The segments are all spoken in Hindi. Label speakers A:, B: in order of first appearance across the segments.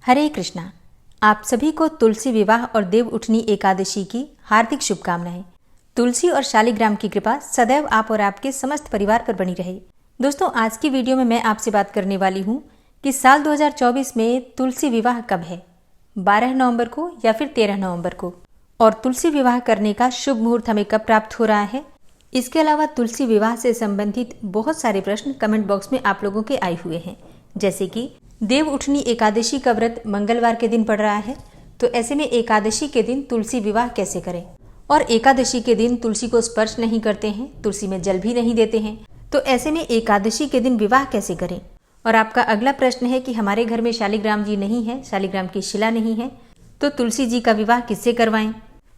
A: हरे कृष्णा। आप सभी को तुलसी विवाह और देव उठनी एकादशी की हार्दिक शुभकामनाएं। तुलसी और शालिग्राम की कृपा सदैव आप और आपके समस्त परिवार पर बनी रहे। दोस्तों, आज की वीडियो में मैं आपसे बात करने वाली हूं कि साल 2024 में तुलसी विवाह कब है, 12 नवंबर को या फिर 13 नवंबर को, और तुलसी विवाह करने का शुभ मुहूर्त हमें कब प्राप्त हो रहा है। इसके अलावा तुलसी विवाह से संबंधित बहुत सारे प्रश्न कमेंट बॉक्स में आप लोगों के आए हुए हैं, जैसे कि देव उठनी एकादशी का व्रत मंगलवार के दिन पड़ रहा है, तो ऐसे में एकादशी के दिन तुलसी विवाह कैसे करें, और एकादशी के दिन तुलसी को स्पर्श नहीं करते हैं, तुलसी में जल भी नहीं देते हैं, तो ऐसे में एकादशी के दिन विवाह कैसे करें। और आपका अगला प्रश्न है कि हमारे घर में शालिग्राम जी नहीं है, शालिग्राम की शिला नहीं है, तो तुलसी जी का विवाह किससे करवाएं।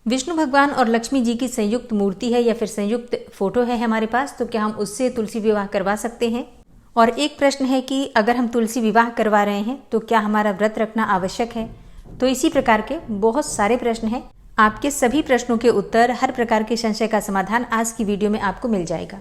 A: विष्णु भगवान और लक्ष्मी जी की संयुक्त मूर्ति है या फिर संयुक्त फोटो है हमारे पास, तो क्या हम उससे तुलसी विवाह करवा सकते हैं। और एक प्रश्न है कि अगर हम तुलसी विवाह करवा रहे हैं तो क्या हमारा व्रत रखना आवश्यक है। तो इसी प्रकार के बहुत सारे प्रश्न हैं। आपके सभी प्रश्नों के उत्तर, हर प्रकार के संशय का समाधान आज की वीडियो में आपको मिल जाएगा,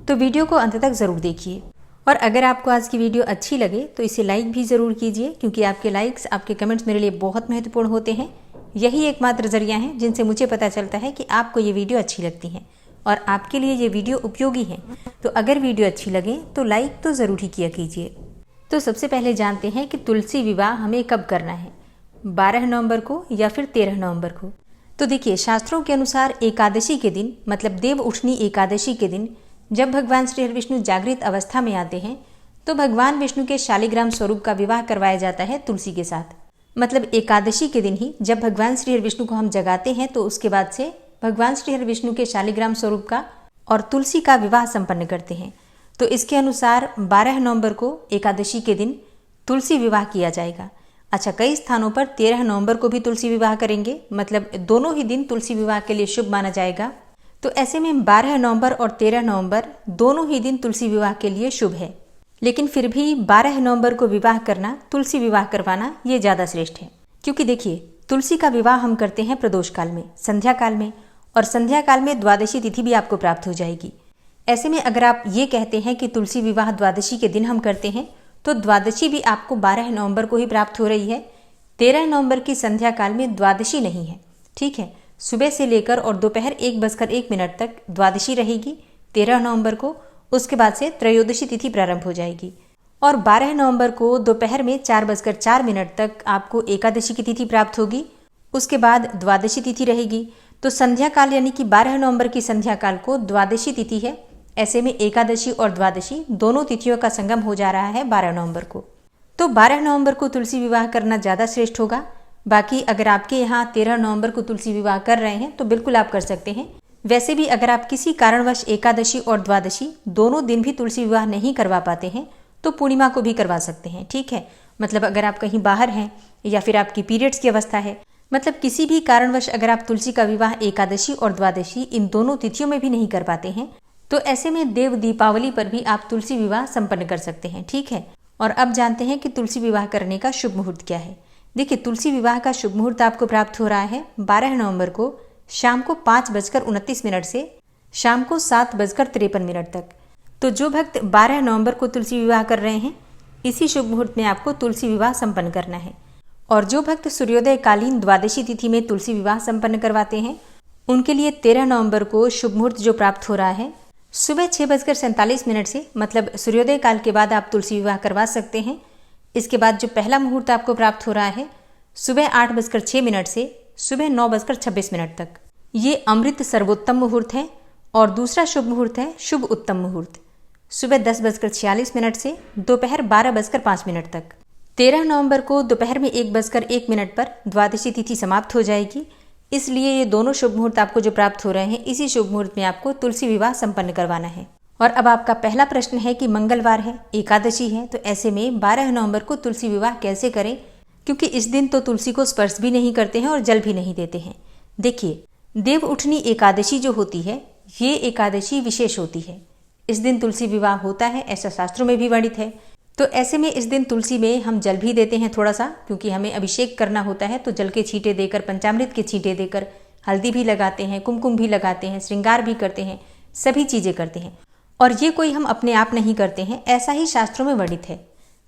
A: तो वीडियो को अंत तक जरूर देखिए। और अगर आपको आज की वीडियो अच्छी लगे तो इसे लाइक भी जरूर कीजिए, क्योंकि आपके लाइक्स, आपके कमेंट्स मेरे लिए बहुत महत्वपूर्ण होते हैं। यही एकमात्र जरिया है जिनसे मुझे पता चलता है कि आपको ये वीडियो अच्छी लगती है और आपके लिए ये वीडियो उपयोगी है। तो अगर वीडियो अच्छी लगे तो लाइक तो ज़रूर ही किया कीजिए। तो सबसे पहले जानते हैं कि तुलसी विवाह हमें कब करना है, 12 नवंबर को या फिर 13 नवंबर को। तो देखिए, शास्त्रों के अनुसार एकादशी के दिन, मतलब देव उठनी एकादशी के दिन, जब भगवान श्री हरि विष्णु जागृत अवस्था में आते हैं तो भगवान विष्णु के शालिग्राम स्वरूप का विवाह करवाया जाता है तुलसी के साथ। मतलब एकादशी के दिन ही जब भगवान श्री हरि विष्णु को हम जगाते हैं तो उसके बाद से भगवान श्री हरि विष्णु के शालिग्राम स्वरूप का और तुलसी का विवाह संपन्न करते हैं। तो इसके अनुसार 12 नवंबर को एकादशी के दिन तुलसी विवाह किया जाएगा। अच्छा, कई स्थानों पर 13 नवंबर को भी तुलसी विवाह करेंगे, मतलब दोनों ही दिन तुलसी विवाह के लिए शुभ माना जाएगा। तो ऐसे में 12 नवंबर और 13 नवंबर दोनों ही दिन तुलसी विवाह के लिए शुभ है, लेकिन फिर भी 12 नवंबर को विवाह करना, तुलसी विवाह करवाना, ये ज़्यादा श्रेष्ठ है। क्योंकि देखिए, तुलसी का विवाह हम करते हैं प्रदोष काल में, संध्या काल में, और संध्या काल में द्वादशी तिथि भी आपको प्राप्त हो जाएगी। ऐसे में अगर आप ये कहते हैं कि तुलसी विवाह द्वादशी के दिन हम करते हैं, तो द्वादशी भी आपको 12 नवंबर को ही प्राप्त हो रही है। 13 नवंबर की संध्या काल में द्वादशी नहीं है, ठीक है। सुबह से लेकर और दोपहर 1:01 तक द्वादशी रहेगी 13 नवंबर को। उसके बाद से त्रयोदशी तिथि प्रारंभ हो जाएगी, और 12 नवंबर को दोपहर में 4:04 तक आपको एकादशी की तिथि प्राप्त होगी। उसके बाद द्वादशी तिथि रहेगी। तो संध्या काल यानी कि 12 नवंबर की संध्या काल को द्वादशी तिथि है। ऐसे में एकादशी और द्वादशी दोनों तिथियों का संगम हो जा रहा है 12 नवंबर को। तो 12 नवंबर को तुलसी विवाह करना ज़्यादा श्रेष्ठ होगा। बाकी अगर आपके यहाँ 13 नवंबर को तुलसी विवाह कर रहे हैं तो बिल्कुल आप कर सकते हैं। वैसे भी अगर आप किसी कारणवश एकादशी और द्वादशी दोनों दिन भी तुलसी विवाह नहीं करवा पाते हैं तो पूर्णिमा को भी करवा सकते हैं, ठीक है। मतलब अगर आप कहीं बाहर हैं या फिर आपकी पीरियड्स की अवस्था है, मतलब किसी भी कारणवश अगर आप तुलसी का विवाह एकादशी और द्वादशी इन दोनों तिथियों में भी नहीं कर पाते हैं, तो ऐसे में देव दीपावली पर भी आप तुलसी विवाह संपन्न कर सकते हैं, ठीक है। और अब जानते हैं कि तुलसी विवाह करने का शुभ मुहूर्त क्या है। देखिए, तुलसी विवाह का शुभ मुहूर्त आपको प्राप्त हो रहा है 12 नवंबर को शाम को 5:29 से शाम को 7:53 तक। तो जो भक्त 12 नवंबर को तुलसी विवाह कर रहे हैं, इसी शुभ मुहूर्त में आपको तुलसी विवाह संपन्न करना है। और जो भक्त सूर्योदय कालीन द्वादशी तिथि में तुलसी विवाह संपन्न करवाते हैं, उनके लिए 13 नवंबर को शुभ मुहूर्त जो प्राप्त हो रहा है सुबह 6:47 से, मतलब सूर्योदय काल के बाद आप तुलसी विवाह करवा सकते हैं। इसके बाद जो पहला मुहूर्त आपको प्राप्त हो रहा है सुबह 8:06 से सुबह 9:26 तक, ये अमृत सर्वोत्तम मुहूर्त है। और दूसरा शुभ मुहूर्त है शुभ उत्तम मुहूर्त, सुबह 10:46 से दोपहर 12:05 तक। 13 नवंबर को दोपहर में 1:01 पर द्वादशी तिथि समाप्त हो जाएगी। इसलिए ये दोनों शुभ मुहूर्त आपको जो प्राप्त हो रहे हैं, इसी शुभ मुहूर्त में आपको तुलसी विवाह संपन्न करवाना है। और अब आपका पहला प्रश्न है कि मंगलवार है, एकादशी है, तो ऐसे में 12 नवंबर को तुलसी विवाह कैसे करें, क्योंकि इस दिन तो तुलसी को स्पर्श भी नहीं करते हैं और जल भी नहीं देते हैं। देखिए, देव उठनी एकादशी जो होती है, ये एकादशी विशेष होती है। इस दिन तुलसी विवाह होता है, ऐसा शास्त्रों में भी वर्णित है। तो ऐसे में इस दिन तुलसी में हम जल भी देते हैं थोड़ा सा, क्योंकि हमें अभिषेक करना होता है। तो जल के छींटे देकर, पंचामृत के छींटे देकर, हल्दी भी लगाते हैं, कुमकुम भी लगाते हैं, श्रृंगार भी करते हैं, सभी चीज़ें करते हैं। और ये कोई हम अपने आप नहीं करते हैं, ऐसा ही शास्त्रों में वर्णित है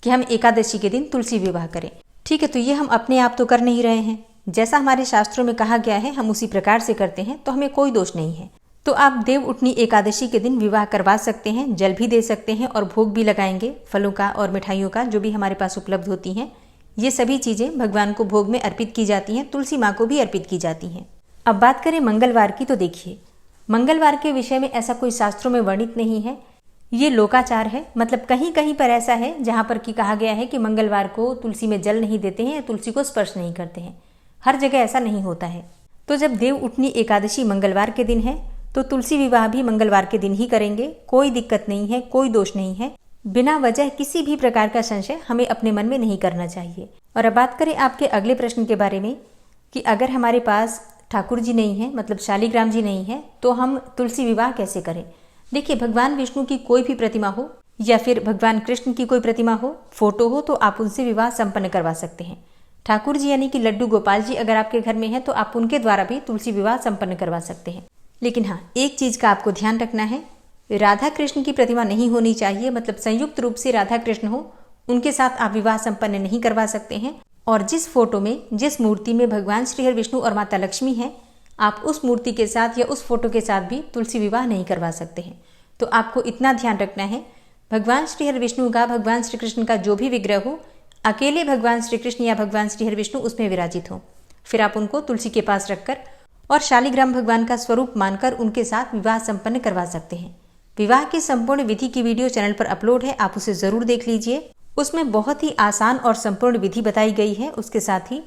A: कि हम एकादशी के दिन तुलसी विवाह करें। ठीक है, तो ये हम अपने आप तो कर नहीं रहे हैं, जैसा हमारे शास्त्रों में कहा गया है हम उसी प्रकार से करते हैं, तो हमें कोई दोष नहीं है। तो आप देव उठनी एकादशी के दिन विवाह करवा सकते हैं, जल भी दे सकते हैं और भोग भी लगाएंगे फलों का और मिठाइयों का, जो भी हमारे पास उपलब्ध होती हैं। ये सभी चीज़ें भगवान को भोग में अर्पित की जाती हैं, तुलसी माँ को भी अर्पित की जाती हैं। अब बात करें मंगलवार की, तो देखिए मंगलवार के विषय में ऐसा कोई शास्त्रों में वर्णित नहीं है, ये लोकाचार है। मतलब कहीं कहीं पर ऐसा है जहाँ पर कि कहा गया है कि मंगलवार को तुलसी में जल नहीं देते हैं या तुलसी को स्पर्श नहीं करते हैं, हर जगह ऐसा नहीं होता है। तो जब देव उठनी एकादशी मंगलवार के दिन है तो तुलसी विवाह भी मंगलवार के दिन ही करेंगे, कोई दिक्कत नहीं है, कोई दोष नहीं है। बिना वजह किसी भी प्रकार का संशय हमें अपने मन में नहीं करना चाहिए। और अब बात करें आपके अगले प्रश्न के बारे में कि अगर हमारे पास ठाकुर जी नहीं है, मतलब शालिग्राम जी नहीं है, तो हम तुलसी विवाह कैसे करें। देखिए, भगवान विष्णु की कोई भी प्रतिमा हो या फिर भगवान कृष्ण की कोई प्रतिमा हो, फोटो हो, तो आप उनसे विवाह संपन्न करवा सकते हैं। ठाकुर जी यानी कि लड्डू गोपाल जी अगर आपके घर में है तो आप उनके द्वारा भी तुलसी विवाह संपन्न करवा सकते हैं। लेकिन हाँ, एक चीज का आपको ध्यान रखना है, राधा कृष्ण की प्रतिमा नहीं होनी चाहिए, मतलब संयुक्त रूप से राधा कृष्ण हो, उनके साथ आप विवाह संपन्न नहीं करवा सकते हैं। और जिस फोटो में, जिस मूर्ति में भगवान श्री हरि विष्णु और माता लक्ष्मी है, आप उस मूर्ति के साथ या उस फोटो के साथ भी तुलसी विवाह नहीं करवा सकते हैं। तो आपको इतना ध्यान रखना है, भगवान श्री हरि विष्णु का, भगवान श्री कृष्ण का जो भी विग्रह हो, अकेले भगवान श्री कृष्ण या भगवान श्री हरि विष्णु उसमें विराजित हो, फिर आप उनको तुलसी के पास रखकर और शालिग्राम भगवान का स्वरूप मानकर उनके साथ विवाह संपन्न करवा सकते हैं। विवाह की संपूर्ण विधि की वीडियो चैनल पर अपलोड है, आप उसे जरूर देख लीजिए। उसमें बहुत ही आसान और संपूर्ण विधि बताई गई है। उसके साथ ही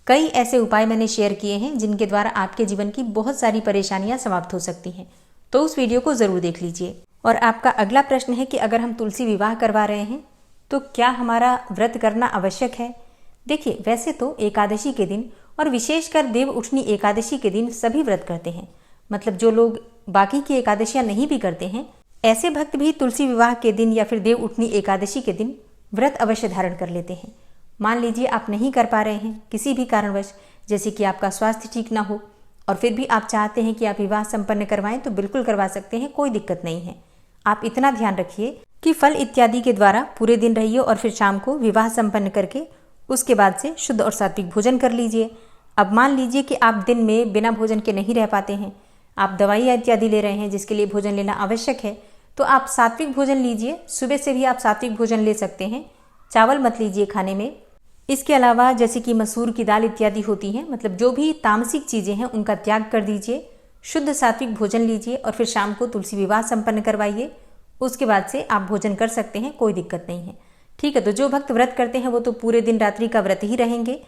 A: कई ऐसे उपाय मैंने शेयर किए हैं जिनके द्वारा आपके जीवन की बहुत सारी परेशानियां समाप्त हो सकती हैं, तो उस वीडियो को जरूर देख लीजिए। और आपका अगला प्रश्न है कि अगर हम तुलसी विवाह करवा रहे हैं तो क्या हमारा व्रत करना आवश्यक है। देखिए, वैसे तो एकादशी के दिन और विशेषकर देव उठनी एकादशी के दिन सभी व्रत करते हैं, मतलब जो लोग बाकी की एकादशियां नहीं भी करते हैं, ऐसे भक्त भी तुलसी विवाह के दिन या फिर देव उठनी एकादशी के दिन व्रत अवश्य धारण कर लेते हैं। मान लीजिए आप नहीं कर पा रहे हैं किसी भी कारणवश, जैसे कि आपका स्वास्थ्य ठीक ना हो, और फिर भी आप चाहते हैं कि आप विवाह संपन्न करवाएं, तो बिल्कुल करवा सकते हैं, कोई दिक्कत नहीं है। आप इतना ध्यान रखिए कि फल इत्यादि के द्वारा पूरे दिन रहिए और फिर शाम को विवाह संपन्न करके उसके बाद से शुद्ध और सात्विक भोजन कर लीजिए। अब मान लीजिए कि आप दिन में बिना भोजन के नहीं रह पाते हैं, आप दवाइयाँ इत्यादि ले रहे हैं जिसके लिए भोजन लेना आवश्यक है, तो आप सात्विक भोजन लीजिए। सुबह से भी आप सात्विक भोजन ले सकते हैं, चावल मत लीजिए खाने में। इसके अलावा जैसे कि मसूर की दाल इत्यादि होती हैं, मतलब जो भी तामसिक चीज़ें हैं उनका त्याग कर दीजिए, शुद्ध सात्विक भोजन लीजिए और फिर शाम को तुलसी विवाह संपन्न करवाइए। उसके बाद से आप भोजन कर सकते हैं, कोई दिक्कत नहीं है। ठीक है, तो जो भक्त व्रत करते हैं वो तो पूरे दिन रात्रि का व्रत ही रहेंगे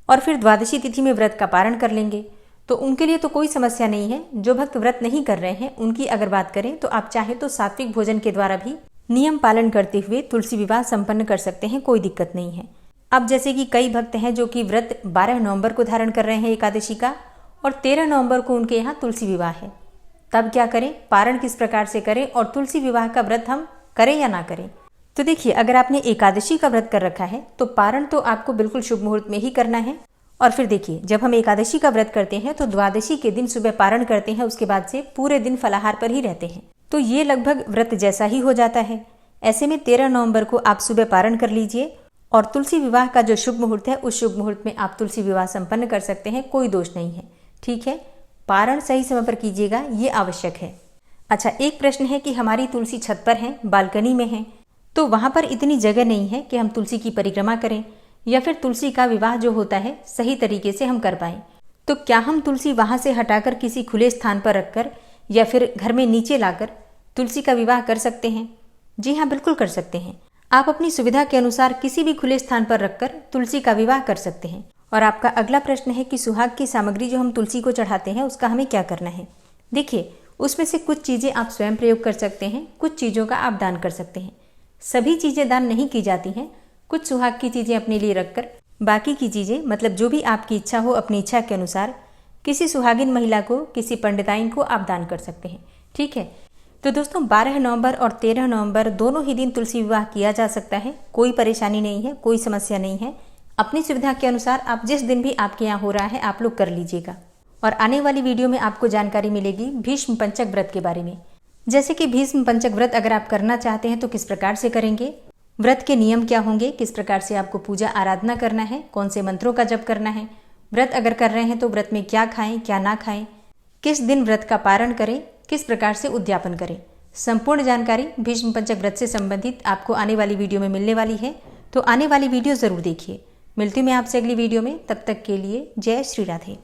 A: और फिर द्वादशी तिथि में व्रत का पारण कर लेंगे, तो उनके लिए तो कोई समस्या नहीं है। जो भक्त व्रत नहीं कर रहे हैं उनकी अगर बात करें तो आप चाहे तो सात्विक भोजन के द्वारा भी नियम पालन करते हुए तुलसी विवाह संपन्न कर सकते हैं, कोई दिक्कत नहीं है। अब जैसे कि कई भक्त हैं जो कि व्रत 12 नवंबर को धारण कर रहे हैं एकादशी का, और 13 नवंबर को उनके यहाँ तुलसी विवाह है, तब क्या करें, पारण किस प्रकार से करें और तुलसी विवाह का व्रत हम करें या ना करें। तो देखिए, अगर आपने एकादशी का व्रत कर रखा है तो पारण तो आपको बिल्कुल शुभ मुहूर्त में ही करना है। और फिर देखिए, जब हम एकादशी का व्रत करते हैं तो द्वादशी के दिन सुबह पारण करते हैं, उसके बाद से पूरे दिन फलाहार पर ही रहते हैं, तो ये लगभग व्रत जैसा ही हो जाता है। ऐसे में 13 नवंबर को आप सुबह पारण कर लीजिए और तुलसी विवाह का जो शुभ मुहूर्त है उस शुभ मुहूर्त में आप तुलसी विवाह संपन्न कर सकते हैं, कोई दोष नहीं है। ठीक है, पारण सही समय पर कीजिएगा, ये आवश्यक है। अच्छा, एक प्रश्न है कि हमारी तुलसी छत पर है, बालकनी में है, तो वहाँ पर इतनी जगह नहीं है कि हम तुलसी की परिक्रमा करें या फिर तुलसी का विवाह जो होता है सही तरीके से हम कर पाएं। तो क्या हम तुलसी वहाँ से हटाकर किसी खुले स्थान पर रखकर या फिर घर में नीचे लाकर तुलसी का विवाह कर सकते हैं? जी हाँ, बिल्कुल कर सकते हैं। आप अपनी सुविधा के अनुसार किसी भी खुले स्थान पर रखकर तुलसी का विवाह कर सकते हैं। और आपका अगला प्रश्न है कि सुहाग की सामग्री जो हम तुलसी को चढ़ाते हैं उसका हमें क्या करना है। देखिए, उसमें से कुछ चीज़ें आप स्वयं प्रयोग कर सकते हैं, कुछ चीज़ों का आप दान कर सकते हैं। सभी चीज़ें दान नहीं की जाती हैं, कुछ सुहाग की चीज़ें अपने लिए रखकर बाकी की चीज़ें, मतलब जो भी आपकी इच्छा हो, अपनी इच्छा के अनुसार किसी सुहागिन महिला को, किसी पंडिताइन को आप दान कर सकते हैं। ठीक है, तो दोस्तों 12 नवंबर और 13 नवंबर दोनों ही दिन तुलसी विवाह किया जा सकता है, कोई परेशानी नहीं है, कोई समस्या नहीं है। अपनी सुविधा के अनुसार आप जिस दिन भी आपके यहाँ हो रहा है आप लोग कर लीजिएगा। और आने वाली वीडियो में आपको जानकारी मिलेगी भीष्म पंचक व्रत के बारे में, जैसे कि भीष्म पंचक व्रत अगर आप करना चाहते हैं तो किस प्रकार से करेंगे, व्रत के नियम क्या होंगे, किस प्रकार से आपको पूजा आराधना करना है, कौन से मंत्रों का जप करना है, व्रत अगर कर रहे हैं तो व्रत में क्या खाएं क्या ना खाएं, किस दिन व्रत का पारण करें, किस प्रकार से उद्यापन करें, संपूर्ण जानकारी भीष्म पंचक व्रत से संबंधित आपको आने वाली वीडियो में मिलने वाली है। तो आने वाली वीडियो जरूर देखिए। मिलती हूँ मैं आपसे अगली वीडियो में, तब तक के लिए जय श्री राधे।